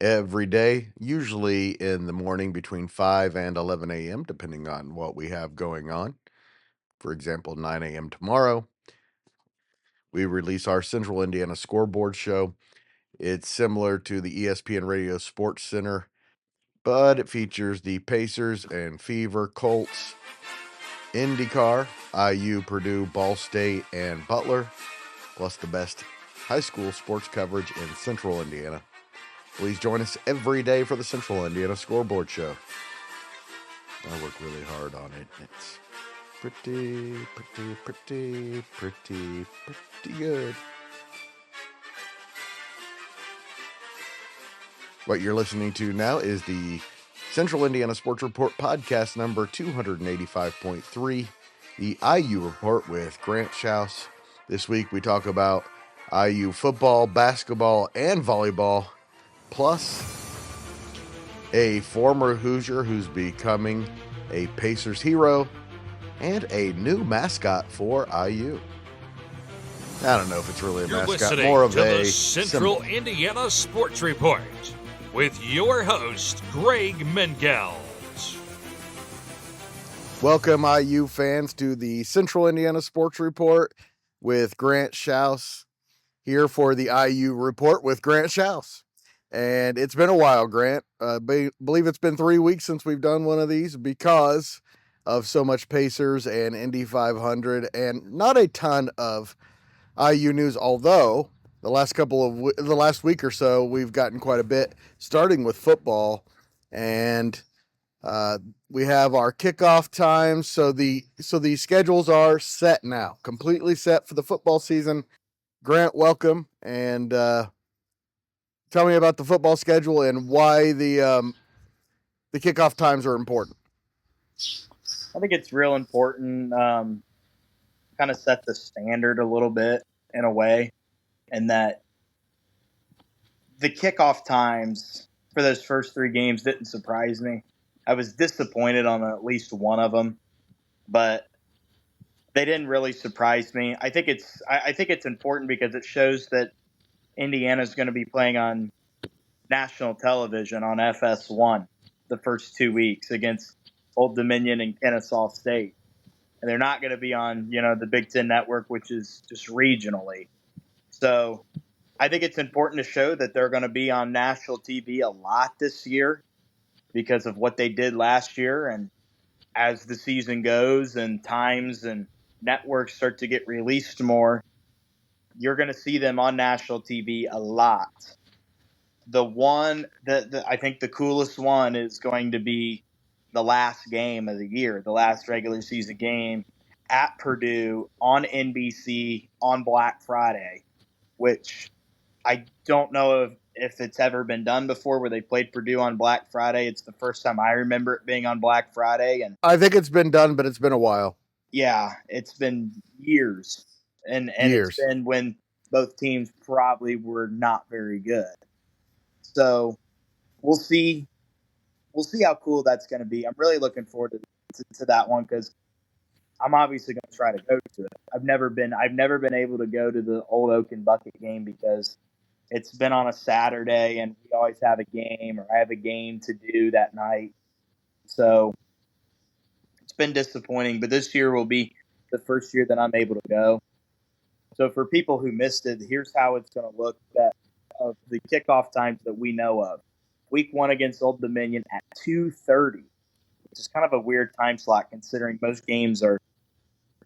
every day, usually in the morning between 5 and 11 a.m., depending on what we have going on. For example, 9 a.m. tomorrow, we release our Central Indiana Scoreboard Show. It's similar to the ESPN Radio Sports Center, but it features the Pacers and Fever, Colts, IndyCar, IU-Purdue, Ball State, and Butler, plus the best high school sports coverage in Central Indiana. Please join us every day for the Central Indiana Scoreboard Show. I work really hard on it. It's pretty good. What you're listening to now is the Central Indiana Sports Report podcast number 285.3, the IU Report with Grant Shouse. This week we talk about IU football, basketball, and volleyball, plus a former Hoosier who's becoming a Pacers hero, and a new mascot for IU. I don't know if it's really a mascot, more of a Central symbol. Indiana Sports Report with your host, Greg Mengels. Welcome, IU fans, to the Central Indiana Sports Report with Grant Shouse. Here for the IU Report with Grant Shouse. And it's been a while, Grant. I believe it's been 3 weeks since we've done one of these because of so much Pacers and Indy 500 and not a ton of IU news, although the last week or so, we've gotten quite a bit, starting with football. And we have our kickoff times. So the schedules are set now, completely set for the football season. Grant, welcome. And tell me about the football schedule and why the kickoff times are important. I think it's real important, kind of set the standard a little bit in a way, and that the kickoff times for those first three games didn't surprise me. I was disappointed on at least one of them, but they didn't really surprise me. I think it's important because it shows that Indiana's going to be playing on national television on FS1 the first 2 weeks against Old Dominion and Kennesaw State. And they're not going to be on, the Big Ten Network, which is just regionally. So I think it's important to show that they're going to be on national TV a lot this year because of what they did last year. And as the season goes and times and networks start to get released more, you're going to see them on national TV a lot. The one that I think the coolest one is going to be the last game of the year, the last regular season game at Purdue on NBC on Black Friday, which I don't know if it's ever been done before where they played Purdue on Black Friday. It's the first time I remember it being on Black Friday. And I think it's been done, but it's been a while. Yeah, it's been years. And it's been when both teams probably were not very good. So we'll see how cool that's going to be. I'm really looking forward to that one because I'm obviously going to try to go to it. I've never been able to go to the Old Oak and Bucket game because it's been on a Saturday and we always have a game or I have a game to do that night. So it's been disappointing, but this year will be the first year that I'm able to go. So for people who missed it, here's how it's going to look of the kickoff times that we know of. Week 1 against Old Dominion at 2:30, which is kind of a weird time slot considering most games are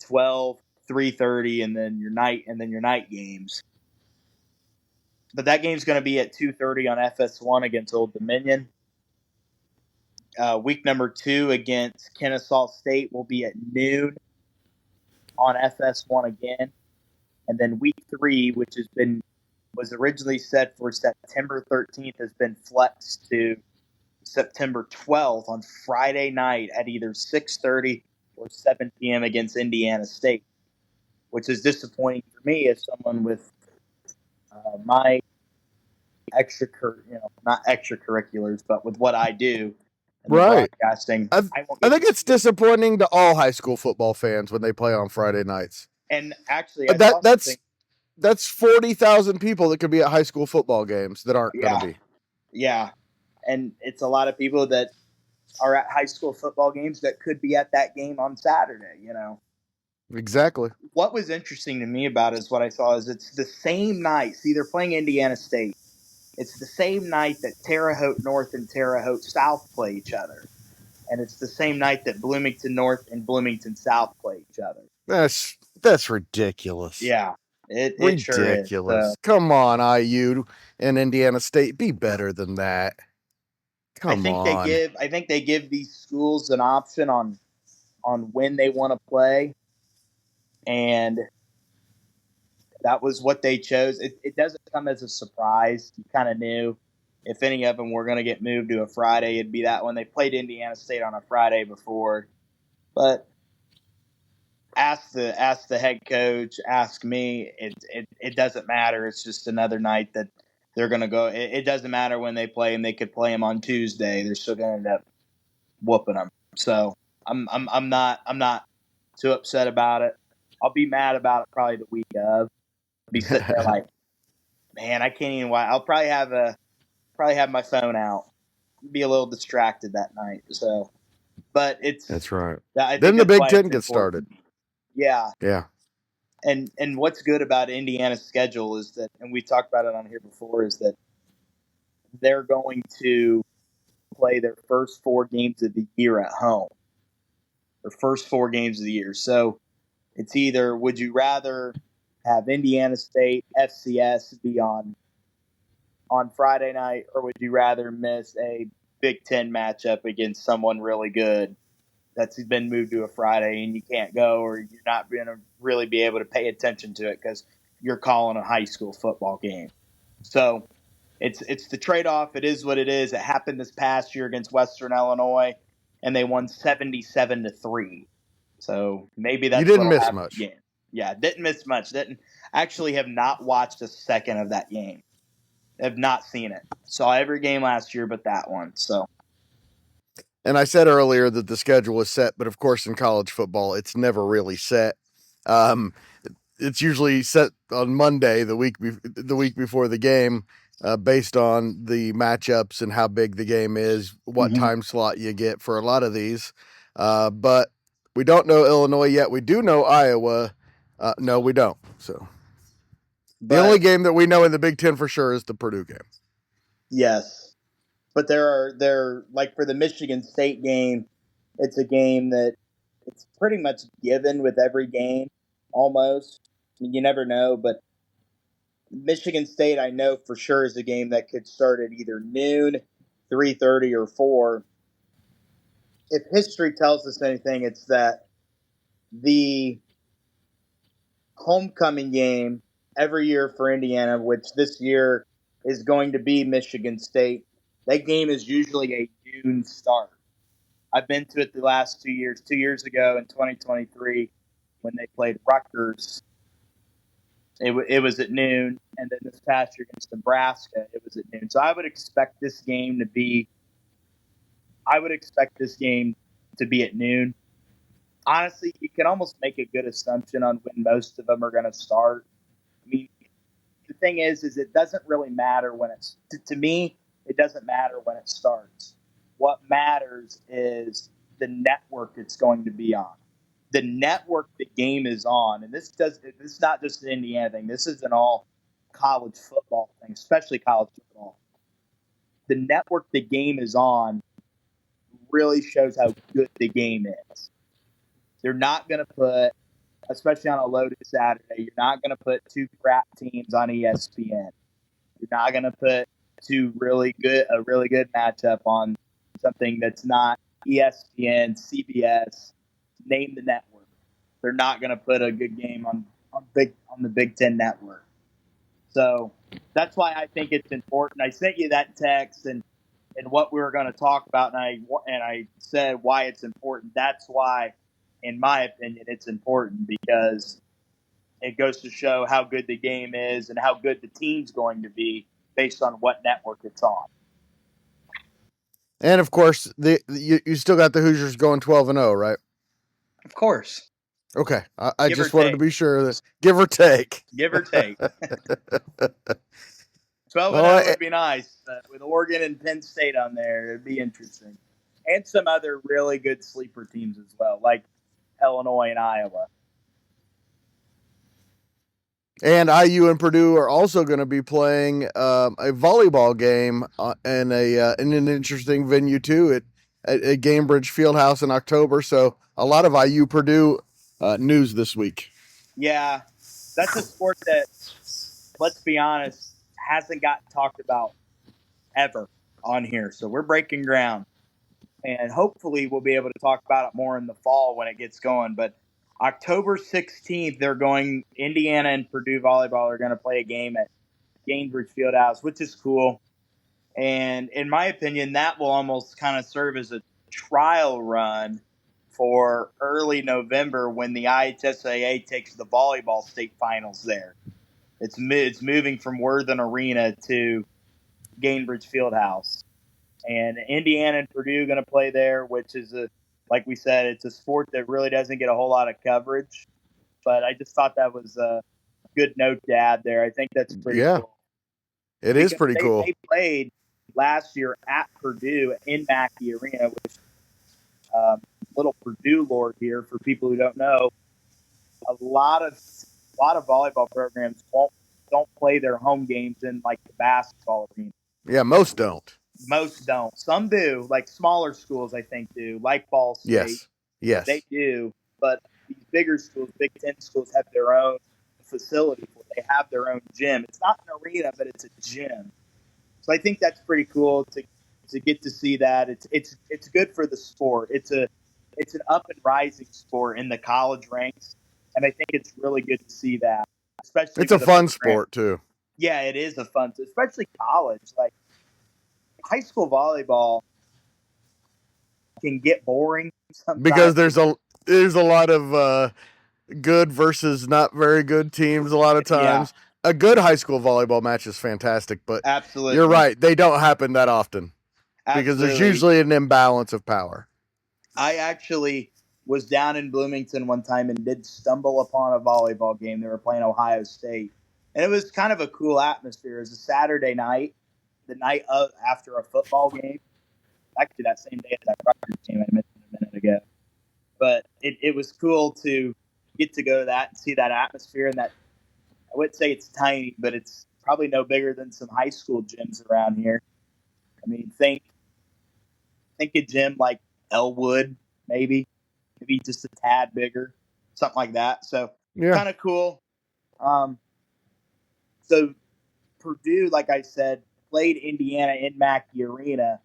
12, 3:30, and then your night games. But that game's going to be at 2:30 on FS1 against Old Dominion. Week number 2 against Kennesaw State will be at noon on FS1 again. And then week 3, which was originally set for September 13th, has been flexed to September 12th on Friday night at either 6:30 or 7 p.m. against Indiana State, which is disappointing for me as someone with my not extracurriculars, but with what I do. Right. Broadcasting. I think it's disappointing to all high school football fans when they play on Friday nights. And actually, that's 40,000 people that could be at high school football games that aren't going to be. Yeah. And it's a lot of people that are at high school football games that could be at that game on Saturday, you know. Exactly. What was interesting to me about it is what I saw is it's the same night. See, they're playing Indiana State. It's the same night that Terre Haute North and Terre Haute South play each other. And it's the same night that Bloomington North and Bloomington South play each other. That's ridiculous. Yeah, it Ridiculous. sure is. So, come on, IU and Indiana State, be better than that. Come on. I think they give these schools an option on when they want to play, and that was what they chose. It doesn't come as a surprise. You kind of knew if any of them were going to get moved to a Friday, it'd be that one. They played Indiana State on a Friday before, but ask the head coach, ask me. It doesn't matter. It's just another night that they're going to go. It doesn't matter when they play, and they could play them on Tuesday. They're still going to end up whooping them. So I'm not too upset about it. I'll be mad about it probably the week of. Be sitting there like, man, I can't even watch. I'll probably have my phone out, be a little distracted that night. So, but that's right. Then the Big Ten gets started. Yeah. Yeah. And what's good about Indiana's schedule is that, and we talked about it on here before, is that they're going to play their first 4 games of the year at home. Their first 4 games of the year. So it's either would you rather have Indiana State FCS be on Friday night, or would you rather miss a Big Ten matchup against someone really good that's been moved to a Friday and you can't go, or you're not going to really be able to pay attention to it because you're calling a high school football game? So it's the trade-off. It is what it is. It happened this past year against Western Illinois, and they won 77-3. So maybe that's you didn't miss much. Again. Yeah, didn't miss much. Didn't actually have not watched a second of that game. Have not seen it. Saw every game last year but that one. So. And I said earlier that the schedule was set, but of course in college football, it's never really set. It's usually set on Monday, the week before the game, based on the matchups and how big the game is, what time slot you get for a lot of these. But we don't know Illinois yet. We do know Iowa. No, we don't. So the only game that we know in the Big Ten for sure is the Purdue game. Yes. But there like for the Michigan State game, it's a game that it's pretty much given with every game, almost. I mean, you never know, but Michigan State, I know for sure, is a game that could start at either noon, 3:30, or 4. If history tells us anything, it's that the homecoming game every year for Indiana, which this year is going to be Michigan State, that game is usually a June start. I've been to it the last 2 years. 2 years ago in 2023, when they played Rutgers, it was at noon, and then this past year against Nebraska, it was at noon. So I would expect this game to be at noon. Honestly, you can almost make a good assumption on when most of them are going to start. I mean, the thing is it doesn't really matter when it's to me. It doesn't matter when it starts. What matters is the network it's going to be on. The network the game is on, and this is not just an Indiana thing. This is an all college football thing, especially college football. The network the game is on really shows how good the game is. They're not going to put, especially on a loaded Saturday, you're not going to put 2 crap teams on ESPN. You're not going to put a really good matchup on something that's not ESPN, CBS, name the network. They're not going to put a good game on the Big Ten network. So that's why I think it's important. I sent you that text and what we were going to talk about, and I said why it's important. That's why, in my opinion, it's important, because it goes to show how good the game is and how good the team's going to be based on what network it's on. And of course, you still got the Hoosiers going 12-0, right? Of course. Okay, I just wanted to be sure that give or take. Give or take. 12-0 would be nice. With Oregon and Penn State on there, it'd be interesting. And some other really good sleeper teams as well, like Illinois and Iowa. And IU and Purdue are also going to be playing a volleyball game in an interesting venue too at Gainbridge Fieldhouse in October. So a lot of IU-Purdue news this week. Yeah, that's a sport that, let's be honest, hasn't gotten talked about ever on here. So we're breaking ground. And hopefully we'll be able to talk about it more in the fall when it gets going. But October 16th, Indiana and Purdue volleyball are going to play a game at Gainbridge Fieldhouse, which is cool. And in my opinion, that will almost kind of serve as a trial run for early November when the IHSAA takes the volleyball state finals there. It's moving from Worthen Arena to Gainbridge Fieldhouse. And Indiana and Purdue are going to play there, which is, like we said, it's a sport that really doesn't get a whole lot of coverage. But I just thought that was a good note to add there. I think that's pretty cool. It is pretty cool. They played last year at Purdue in Mackey Arena, which little Purdue lore here for people who don't know. A lot of volleyball programs don't play their home games in like the basketball arena. Yeah, most don't. Most don't. Some do, like smaller schools, I think, do, like Ball State. Yes. They do. But these bigger schools, Big Ten schools, have their own facility where they have their own gym. It's not an arena, but it's a gym. So I think that's pretty cool to get to see that. It's good for the sport. It's an up and rising sport in the college ranks, and I think it's really good to see that. Especially it's a fun sport too. Yeah, it is a fun, especially college. Like high school volleyball can get boring sometimes because there's a lot of good versus not very good teams. A lot of times, a good high school volleyball match is fantastic, but absolutely, you're right, they don't happen that often. Absolutely. Because there's usually an imbalance of power. I actually was down in Bloomington one time and did stumble upon a volleyball game. They were playing Ohio State. And it was kind of a cool atmosphere. It was a Saturday night, the night after a football game. Actually, that same day as that Rutgers game I mentioned a minute ago. But it was cool to get to go to that and see that atmosphere. And that, I wouldn't say it's tiny, but it's probably no bigger than some high school gyms around here. I mean, think a gym like Elwood, maybe just a tad bigger, something like that. So kind of cool. So Purdue, like I said, played Indiana in Mackey Arena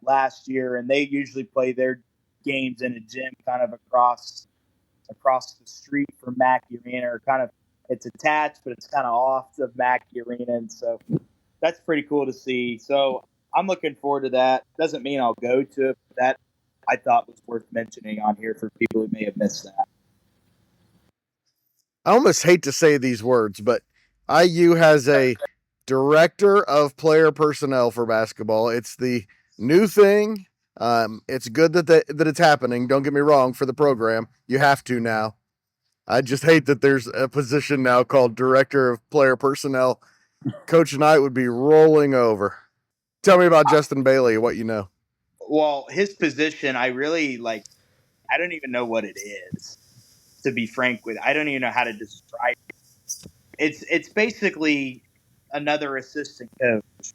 last year, and they usually play their games in a gym kind of across the street from Mackey Arena, or kind of it's attached, but it's kind of off of Mackey Arena, and so that's pretty cool to see. So I'm looking forward to that. Doesn't mean I'll go to it, but that I thought was worth mentioning on here for people who may have missed that. I almost hate to say these words, but IU has a director of player personnel for basketball. It's the new thing. It's good that it's happening. Don't get me wrong, for the program. You have to now. I just hate that there's a position now called director of player personnel. Coach Knight would be rolling over. Tell me about Justin Bailey, what you know. Well, his position, I really like. I don't even know what it is, to be frank with you. I don't even know how to describe it. It's basically another assistant coach,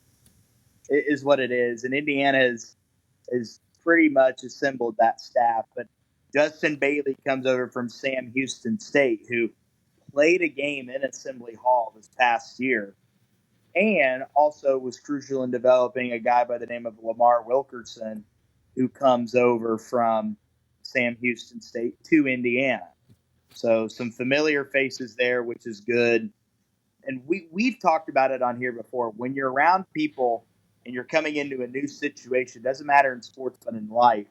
is what it is. And Indiana is pretty much assembled that staff. But Justin Bailey comes over from Sam Houston State, who played a game in Assembly Hall this past year, and also was crucial in developing a guy by the name of Lamar Wilkerson, who comes over from Sam Houston State to Indiana. So some familiar faces there, which is good. And we've talked about it on here before. When you're around people and you're coming into a new situation, doesn't matter in sports but in life,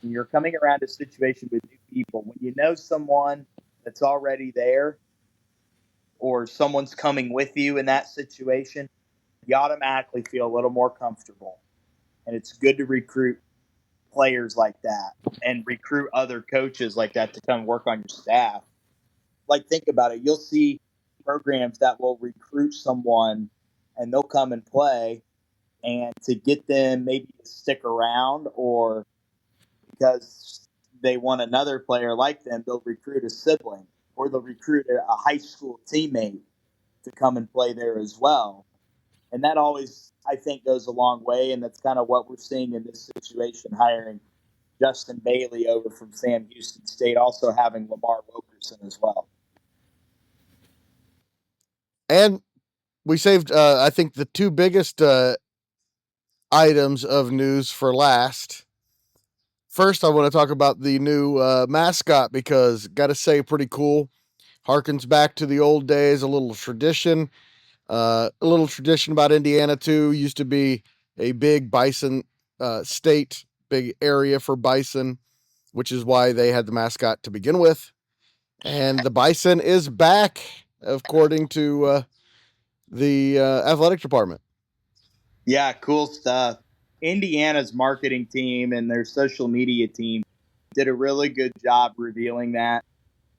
when you're coming around a situation with new people, when you know someone that's already there, or someone's coming with you in that situation, you automatically feel a little more comfortable. And it's good to recruit players like that and recruit other coaches like that to come work on your staff. Like, think about it. You'll see programs that will recruit someone and they'll come and play. And to get them maybe to stick around, or because they want another player like them, they'll recruit a sibling or they'll recruit a high school teammate to come and play there as well. And that always, I think, goes a long way. And that's kind of what we're seeing in this situation, hiring Justin Bailey over from Sam Houston State, also having Lamar Wilkerson as well. And we saved, I think, the two biggest items of news for last. First, I want to talk about the new mascot because, got to say, pretty cool. Harkens back to the old days, a little tradition. A little tradition about Indiana, too. Used to be a big bison state, big area for bison, which is why they had the mascot to begin with. And the bison is back, according to the athletic department. Yeah, cool stuff. Indiana's marketing team and their social media team did a really good job revealing that.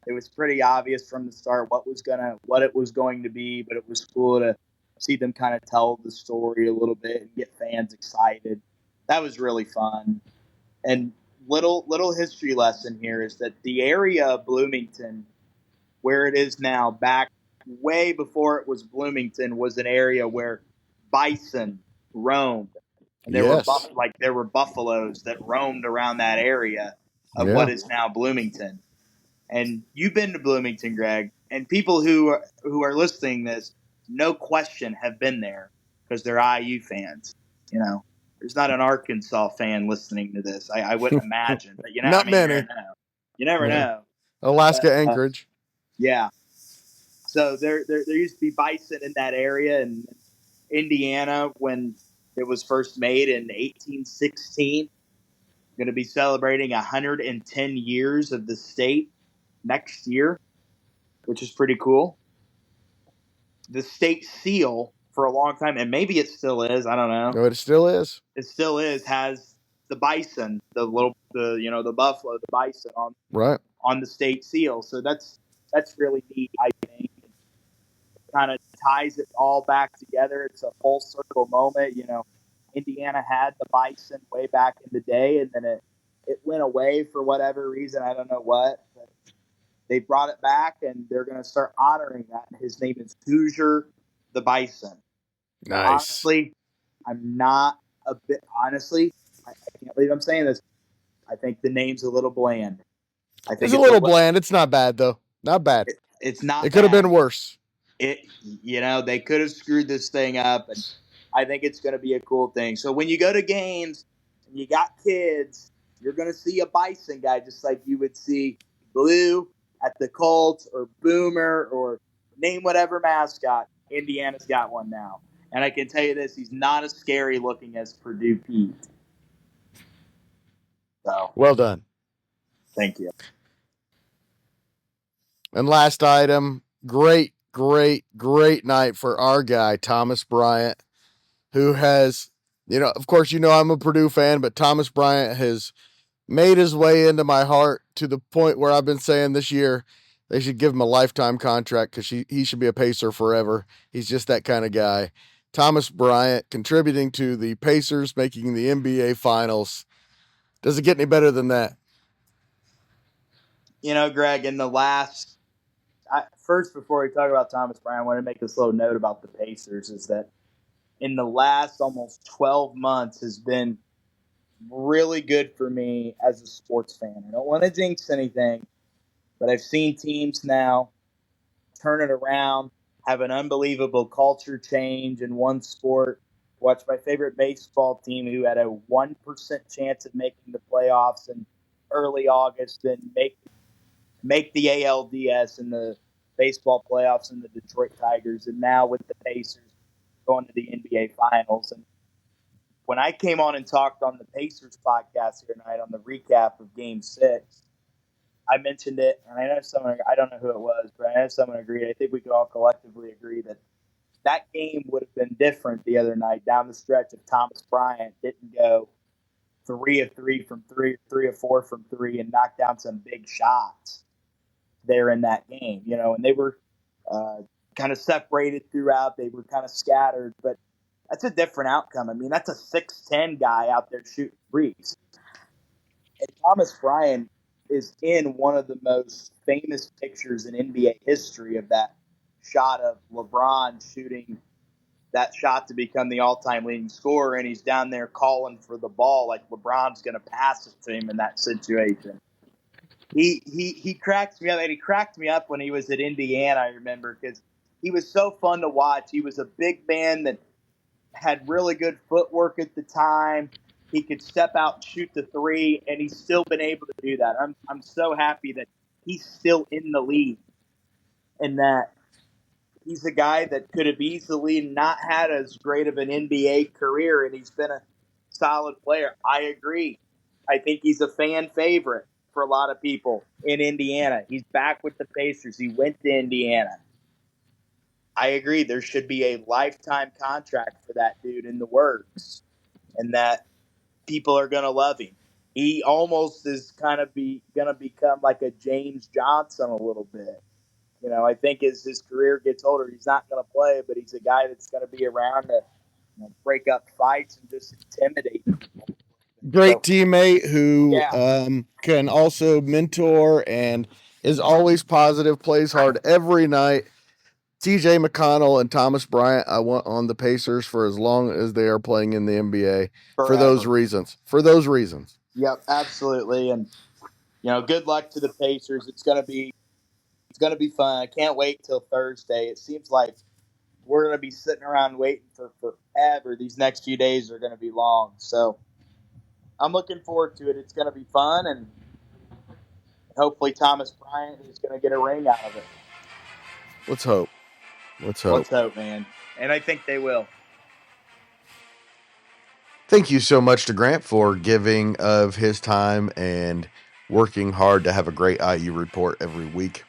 It was pretty obvious from the start what it was going to be, but it was cool to see them kind of tell the story a little bit and get fans excited. That was really fun. And little history lesson here is that the area of Bloomington, where it is now, back way before it was Bloomington, was an area where bison roamed, and Yes. there were buffaloes that roamed around that area of Yeah. what is now Bloomington. And you've been to Bloomington, Greg, and people who are listening to this, no question, have been there because they're IU fans. You know, there's not an Arkansas fan listening to this. I wouldn't imagine, but you know, Not I mean, many. you never know. You never Yeah. know. Alaska But, Anchorage. yeah. So there used to be bison in that area, and Indiana, when it was first made in 1816, going to be celebrating 110 years of the state next year, which is pretty cool. The state seal for a long time, and maybe it still is, I don't know. No, it still is. It still is, has the bison, the buffalo, the bison on the state seal. So that's really neat, I think. Kind of ties it all back together. It's a full circle moment. You know, Indiana had the bison way back in the day, and then it went away for whatever reason. I don't know what. But they brought it back, and they're going to start honoring that. His name is Hoosier the Bison. Nice. Honestly, I'm not a bit. Honestly, I can't believe I'm saying this. I think the name's a little bland. I think It's a little bland. It's not bad though. Not bad. It's not. It could have been worse. They could have screwed this thing up, and I think it's going to be a cool thing. So when you go to games and you got kids, you're going to see a bison guy just like you would see Blue at the Colts or Boomer or name whatever mascot. Indiana's got one now. And I can tell you this, he's not as scary looking as Purdue Pete. So, well done. Thank you. And last item, great night for our guy, Thomas Bryant, who has, of course, I'm a Purdue fan, but Thomas Bryant has made his way into my heart to the point where I've been saying this year they should give him a lifetime contract because he should be a Pacer forever. He's just that kind of guy. Thomas Bryant contributing to the Pacers making the NBA Finals. Does it get any better than that? Greg, in the last first, before we talk about Thomas Bryant, I want to make this little note about the Pacers is that in the last almost 12 months has been really good for me as a sports fan. I don't want to jinx anything, but I've seen teams now turn it around, have an unbelievable culture change in one sport. Watch my favorite baseball team who had a 1% chance of making the playoffs in early August and make the ALDS and the baseball playoffs and the Detroit Tigers, and now with the Pacers going to the NBA Finals. And when I came on and talked on the Pacers podcast here tonight on the recap of Game 6, I mentioned it, and I don't know who it was, but I know someone agreed. I think we could all collectively agree that game would have been different the other night down the stretch if Thomas Bryant didn't go 3 of 3 from 3, 3 of 4 from 3, and knock down some big shots there in that game. And they were kind of separated throughout. They were kind of scattered, but that's a different outcome. I mean, that's a 6'10" guy out there shooting threes. And Thomas Bryant is in one of the most famous pictures in NBA history of that shot of LeBron shooting that shot to become the all-time leading scorer, and he's down there calling for the ball like LeBron's going to pass it to him in that situation. He cracks me up, and he cracked me up when he was at Indiana, I remember, because he was so fun to watch. He was a big man that had really good footwork at the time. He could step out and shoot the three, and he's still been able to do that. I'm so happy that he's still in the league and that he's a guy that could have easily not had as great of an NBA career, and he's been a solid player. I agree. I think he's a fan favorite for a lot of people in Indiana. He's back with the Pacers. He went to Indiana. I agree. There should be a lifetime contract for that dude in the works, and that people are going to love him. He almost is kind of going to become like a James Johnson a little bit. You know, I think as his career gets older, he's not going to play, but he's a guy that's going to be around to break up fights and just intimidate people. Great teammate who Yeah. can also mentor and is always positive, plays hard every night. TJ McConnell and Thomas Bryant, I want on the Pacers for as long as they are playing in the NBA for those reasons. For those reasons. Yep, absolutely. And, good luck to the Pacers. It's going to be fun. I can't wait till Thursday. It seems like we're going to be sitting around waiting for forever. These next few days are going to be long. So I'm looking forward to it. It's going to be fun, and hopefully Thomas Bryant is going to get a ring out of it. Let's hope. Let's hope, man. And I think they will. Thank you so much to Grant for giving of his time and working hard to have a great IU report every week.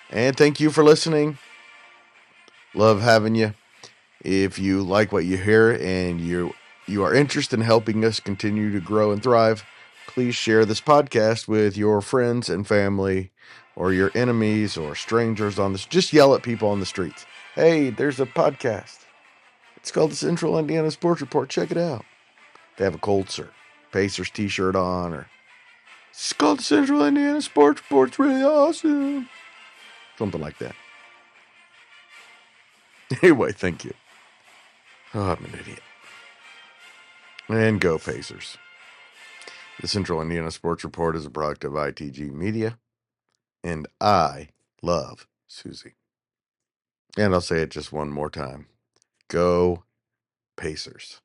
And thank you for listening. Love having you. If you like what you hear and you are interested in helping us continue to grow and thrive, please share this podcast with your friends and family or your enemies or strangers on this. Just yell at people on the streets. Hey, there's a podcast. It's called the Central Indiana Sports Report. Check it out. They have a Colts or Pacers t-shirt on, or it's called the Central Indiana Sports Report. It's really awesome. Something like that. Anyway, thank you. Oh, I'm an idiot. And go Pacers. The Central Indiana Sports Report is a product of ITG Media, and I love Susie. And I'll say it just one more time. Go Pacers.